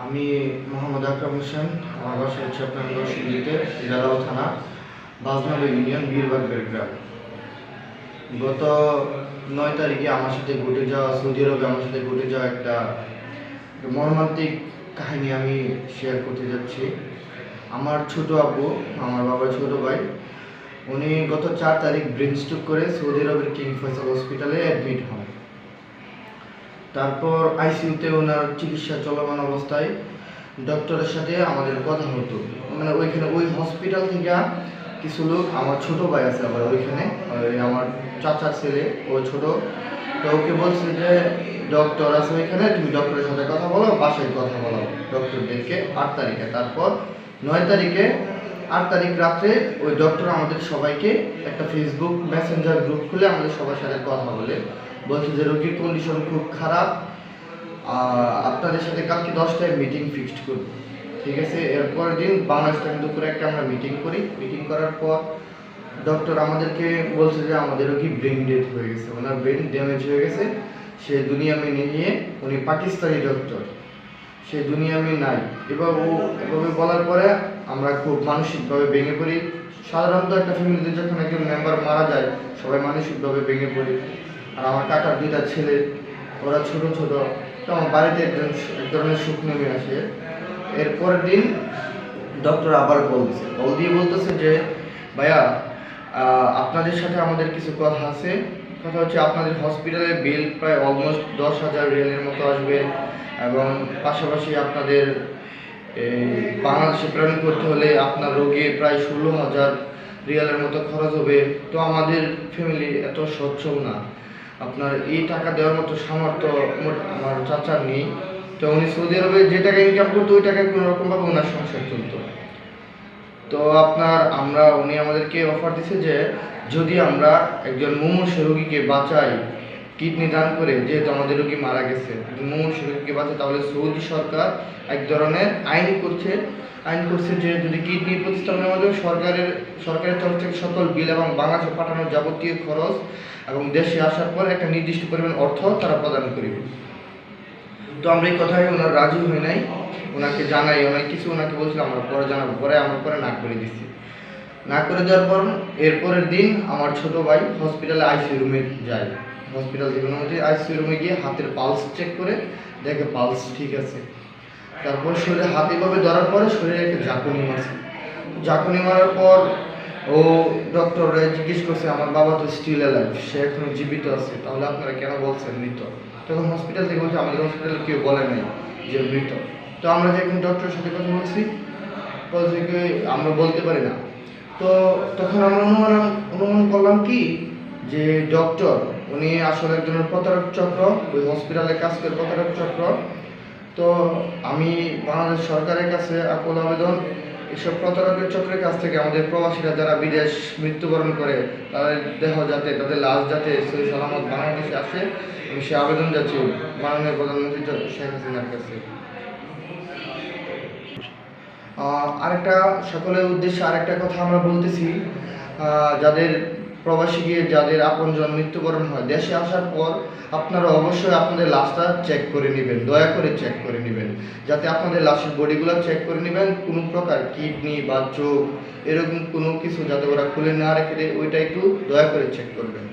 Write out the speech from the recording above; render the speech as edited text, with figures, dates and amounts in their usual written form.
আমি মোহাম্মদ আকরাম হোসেন। আমার বাসা হচ্ছে আপনার নরসিংদীতে ইলারাও থানা, বাজনগর ইউনিয়ন, বীরবাগের গ্রাম। গত 9 তারিখে আমার সাথে ঘটে যাওয়া, সৌদি আরবে আমার সাথে ঘটে যাওয়া একটা মর্মান্তিক কাহিনী আমি শেয়ার করতে যাচ্ছি। আমার ছোট আব্বু, আমার বাবার ছোট ভাই, উনি গত 4 তারিখ ব্রেন স্ট্রোক করে সৌদি আরবের কিং ফয়সাল হসপিটালে অ্যাডমিট হন। তারপর আইসিইউতে ওনার চিকিৎসা চলমান অবস্থায় ডক্টরের সাথে আমাদের কথা হতো। মানে ওইখানে ওই হসপিটাল থেকে কিছু লোক, আমার ছোট ভাই আছে আবার ওইখানে, আমার চাচার ছেলে, ও ছোট, তো ওকে বলছে যে ডক্টর আছে ওইখানে, তুমি ডক্টরের সাথে কথা বলো, বাসায় কথা বলো ডক্টরদেরকে 8 তারিখে। তারপর 9 তারিখে, 8 তারিখ রাত্রে ওই ডক্টর আমাদের সবাইকে একটা ফেসবুক মেসেঞ্জার গ্রুপ খুলে আমাদের সবার সাথে কথা বলছে যে রোগীর কন্ডিশন খুব খারাপ, আপনাদের সাথে কালকে 10টায় মিটিং ফিক্সড করব। ঠিক আছে। এরপরের দিন বাংলাদেশ টাইম দুপুরে একটা আমরা মিটিং করি। মিটিং করার পর ডক্টর আমাদেরকে বলছে যে আমাদের রোগী ব্রেন ডেথ হয়ে গেছে, ওনার ব্রেন ড্যামেজ হয়ে গেছে, সে দুনিয়া মে নিয়ে, উনি পাকিস্তানি ডক্টর, সে দুনিয়া মে নাই। এভাবে বলার পরে আমরা খুব মানসিকভাবে ভেঙে পড়ি। সাধারণত একটা ফ্যামিলিতে যখন একজন মেম্বার মারা যায়, সবাই মানসিকভাবে ভেঙে পড়ি। আর আমার কাকার 2টা ছেলে, ওরা ছোট ছোট, তো আমার বাড়িতে এক ধরনের সুখ নেমে আসে। এরপরের দিন ডক্টর আবার কল দিয়ে বলতেছে যে ভাইয়া, আপনাদের সাথে আমাদের কিছু কথা আছে। কথা হচ্ছে আপনাদের হসপিটালের বিল প্রায় অলমোস্ট 10,000 রিয়ালের মতো আসবে, এবং পাশাপাশি আপনাদের বাংলাদেশে প্রেরণ করতে হলে আপনার রোগী প্রায় 16,000 রিয়ালের মতো খরচ হবে। তো আমাদের ফ্যামিলি এত সচ্ছল না, আপনার এই টাকা দেওয়ার মতো সামর্থ্য আমার চাচার নেই। তো উনি সৌদি আরবে যে টাকা ইনকাম করতো ওই টাকায় কোনো রকমভাবে ওনার সংসার চলতো। তো উনি আমাদেরকে অফার দিছে যে যদি আমরা একজন মুমূর্ষু রোগীকে বাঁচাই, কিডনি দান করে, যেহেতু আমাদের রোগী মারা গেছে, মুমূর্ষু রোগীকে বাঁচাই, তাহলে সৌদি সরকার এক ধরনের আইন করছে যে যদি কিডনি প্রতিস্থাপনের মাধ্যমে সরকারের তরফ থেকে সকল বিল এবং বাংলাদেশে পাঠানোর যাবতীয় খরচ এবং দেশে আসার পর একটা নির্দিষ্ট পরিমাণ অর্থ তারা প্রদান করিবে। তো আমরা এই কথায় ওনার রাজি হই নাই, ওনাকে জানাই, অনেক কিছু ওনাকে বলছিলাম আমরা পরে জানাবো, আমরা না করে দিচ্ছি। না করে দেওয়ার পর এরপরের দিন আমার ছোট ভাই হসপিটালে আইসিইউ রুমে যায়। হসপিটাল থেকে আইসিইউ রুমে গিয়ে হাতের পালস চেক করে দেখে পালস ঠিক আছে। তারপর শরীরে হাত এভাবে ধরার পরে শরীরে একটা ঝাঁকুনি মারার পর ও ডক্টররা জিজ্ঞেস করছে আমার বাবা তো স্টিল অ্যালাইভ, সে এখনো জীবিত আছে, তাহলে আপনারা কেন বলছেন মৃত? তখন হসপিটাল থেকে বলছে আমাদের হসপিটালে কেউ বলে নাই যে মৃত। তো আমরা যে এখন ডক্টরের সাথে কথা বলছি, আমরা বলতে পারি না। তো তখন আমরা অনুমান করলাম কি যে ডক্টর উনি আসলে এক ধরনের প্রতারক চক্র, ওই হসপিটালে কাজ করে প্রতারক চক্র। তো আমি বাংলাদেশ সরকারের কাছে আকুল আবেদন, এসব প্রতারকের চক্রের কাছ থেকে আমাদের প্রবাসীরা যারা বিদেশ মৃত্যুবরণ করে তাদের লাশ যাতে সহি সালামত বাংলাদেশে আসে, আমি সে আবেদন যাচ্ছি মাননীয় প্রধানমন্ত্রী শেখ হাসিনার কাছে। আরেকটা সকলের উদ্দেশ্যে আরেকটা কথা আমরা বলতেছি, যাদের প্রবাসী গিয়ে যাদের আপনজন মৃত্যুবরণ হয়, দেশে আসার পর আপনারা অবশ্যই আপনাদের লাশটা চেক করে নেবেন, দয়া করে চেক করে নেবেন, যাতে আপনাদের লাশের বডিগুলো চেক করে নেবেন, কোনো প্রকার কিডনি বা চোখ এরকম কোনো কিছু যাতে ওরা খুলে না রেখে দেয়, ওইটা একটু দয়া করে চেক করবেন।